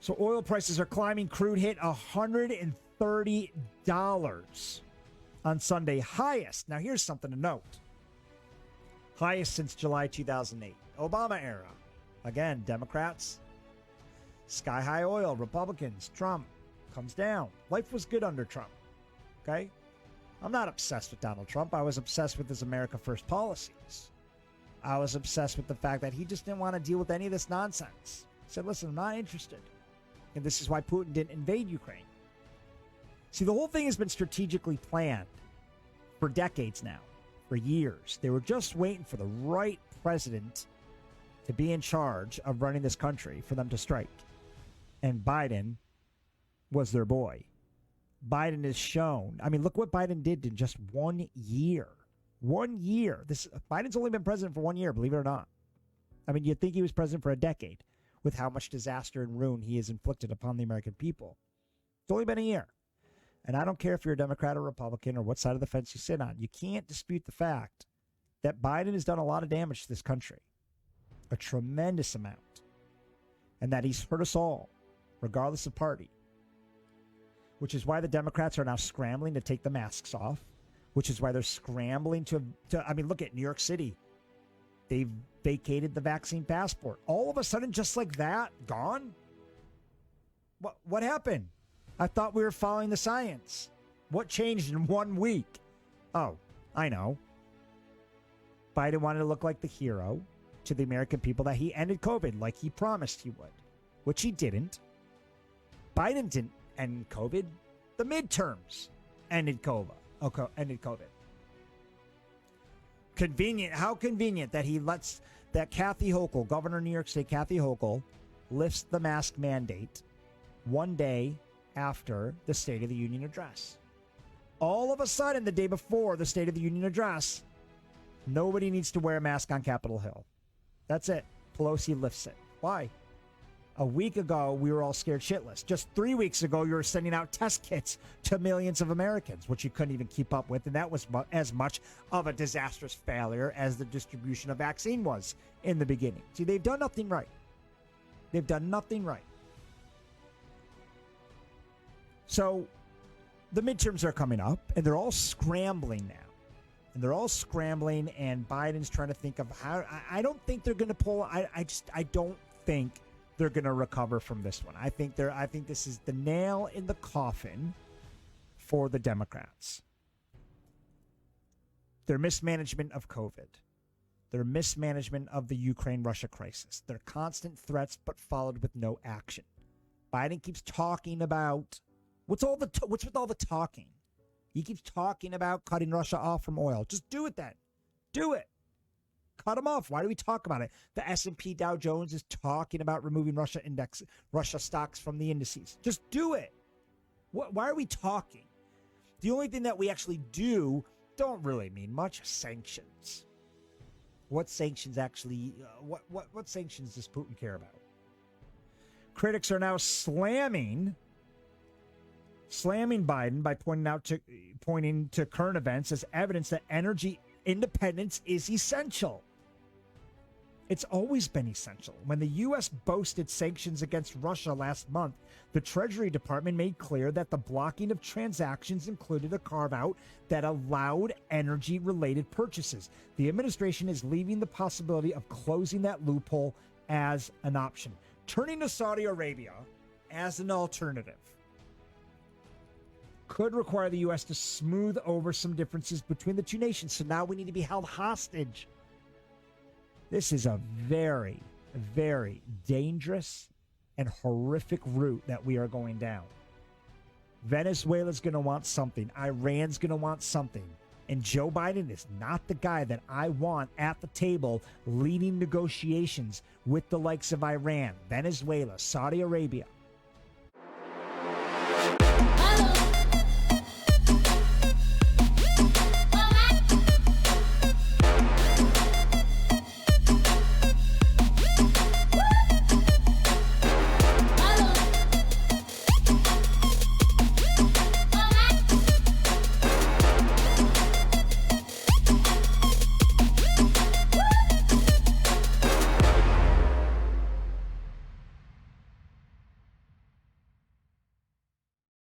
So oil prices are climbing. Crude hit $130 on Sunday. Highest. Now, here's something to note. Highest since July 2008. Obama era. Again, Democrats. Sky high oil. Republicans. Trump comes down. Life was good under Trump. Okay? I'm not obsessed with Donald Trump. I was obsessed with his America First policies. I was obsessed with the fact that he just didn't want to deal with any of this nonsense. He said, listen, I'm not interested. And this is why Putin didn't invade Ukraine. See, the whole thing has been strategically planned for decades now, for years. They were just waiting for the right president to be in charge of running this country for them to strike. And Biden was their boy. Biden has shown. I mean, look what Biden did in just 1 year. 1 year. Biden's only been president for 1 year, believe it or not. I mean, you'd think he was president for a decade with how much disaster and ruin he has inflicted upon the American people. It's only been a year. And I don't care if you're a Democrat or Republican or what side of the fence you sit on. You can't dispute the fact that Biden has done a lot of damage to this country. A tremendous amount. And that he's hurt us all, regardless of party. Which is why the Democrats are now scrambling to take the masks off. Which is why they're scrambling to I mean, look at New York City. They've vacated the vaccine passport. All of a sudden, just like that, gone? What happened? I thought we were following the science. What changed in 1 week? Oh, I know. Biden wanted to look like the hero to the American people that he ended COVID like he promised he would, which he didn't. Biden didn't end COVID. The midterms ended COVID. Convenient. How convenient that he lets that Kathy Hochul, Governor of New York State, Kathy Hochul, lifts the mask mandate 1 day after the State of the Union address. All of a sudden, the day before the State of the Union address, nobody needs to wear a mask on Capitol Hill. That's it. Pelosi lifts it. Why? A week ago, we were all scared shitless. Just 3 weeks ago, you were sending out test kits to millions of Americans, which you couldn't even keep up with. And that was as much of a disastrous failure as the distribution of vaccine was in the beginning. See, they've done nothing right. They've done nothing right. So the midterms are coming up, and they're all scrambling now. And they're all scrambling, and Biden's trying to think of how. I don't think they're going to pull. I don't think they're going to recover from this one. I think this is the nail in the coffin for the Democrats. Their mismanagement of COVID, their mismanagement of the Ukraine-Russia crisis, their constant threats but followed with no action. Biden keeps talking about what's with all the talking. He keeps talking about cutting Russia off from oil. Just do it then. Do it. Cut them off. Why do we talk about it? The S&P Dow Jones is talking about removing Russia stocks from the indices. Just do it. Why are we talking? The only thing that we actually do don't really mean much. Sanctions. What sanctions actually? What sanctions does Putin care about? Critics are now slamming Biden by pointing to current events as evidence that energy independence is essential. It's always been essential. When the U.S. boasted sanctions against Russia last month, the Treasury Department made clear that the blocking of transactions included a carve-out that allowed energy-related purchases. The administration is leaving the possibility of closing that loophole as an option, turning to Saudi Arabia as an alternative. Could require the U.S. to smooth over some differences between the two nations. So now we need to be held hostage. This is a very, very dangerous and horrific route that we are going down. Venezuela's going to want something. Iran's going to want something. And Joe Biden is not the guy that I want at the table leading negotiations with the likes of Iran, Venezuela, Saudi Arabia.